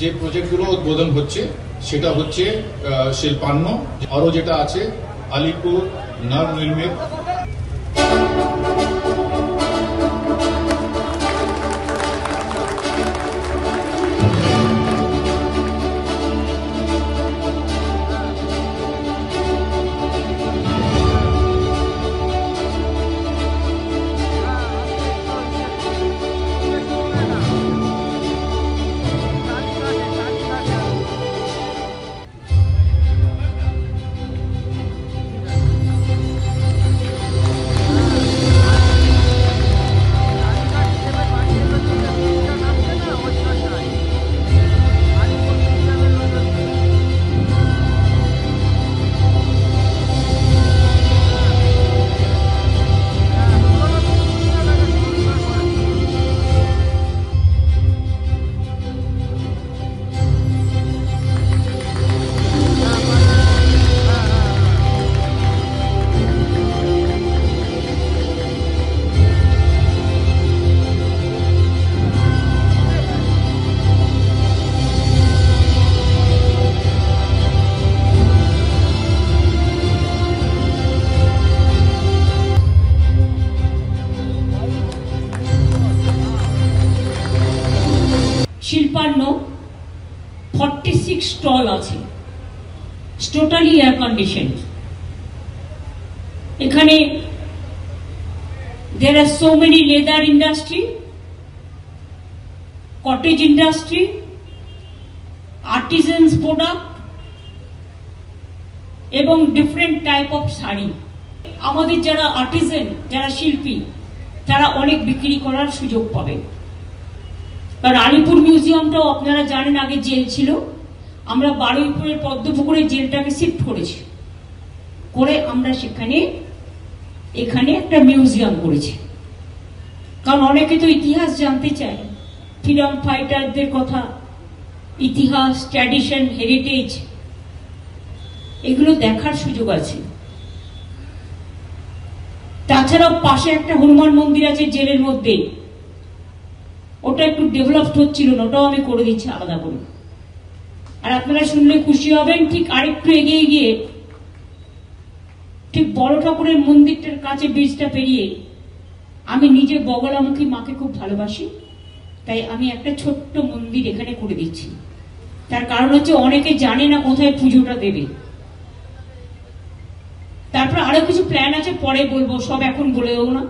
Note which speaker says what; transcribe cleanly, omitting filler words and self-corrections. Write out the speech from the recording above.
Speaker 1: যে প্রজেক্টগুলো উদ্বোধন হচ্ছে সেটা হচ্ছে শিল্পান্ন, আরো যেটা আছে আলিপুর নবনির্মিত
Speaker 2: শিল্পান্ন 46 স্টল আছে, টোটালি এয়ার কন্ডিশন। এখানে there are so many leather industry, cottage industry, artisans product এবং ডিফারেন্ট টাইপ অফ শাড়ি। আমাদের যারা আর্টিজান, যারা শিল্পী, তারা অনেক বিক্রি করার সুযোগ পাবে। কারণ আলিপুর মিউজিয়ামটাও আপনারা জানেন আগে জেল ছিল, আমরা বারুইপুরের পদ্মপুকুরের জেলটাকে শিফট করেছি, করে আমরা এখানে একটা মিউজিয়াম করেছি। কারণ অনেকে তো ইতিহাস জানতে চায়, ফ্রিডম ফাইটারদের কথা, ইতিহাস, ট্র্যাডিশন, হেরিটেজ, এগুলো দেখার সুযোগ আছে। তাছাড়াও পাশে একটা হনুমান মন্দির আছে জেলের মধ্যে, ওটা একটু ডেভেলপ হচ্ছিল না, ওটাও আমি করে দিচ্ছি আলাদা করে। আর আপনারা শুনলে খুশি হবেন, ঠিক আরেকটু এগিয়ে গিয়ে ঠিক বড় ঠাকুরের মন্দিরটার কাছে ব্রিজটা পেরিয়ে, আমি নিজে বগলামুখী মাকে খুব ভালোবাসি, তাই আমি একটা ছোট্ট মন্দির এখানে করে দিচ্ছি। তার কারণ হচ্ছে অনেকে জানে না কোথায় পুজোটা দেবে। তারপর আরো কিছু প্ল্যান আছে, পরে বলবো, সব এখন বলে দেবো না।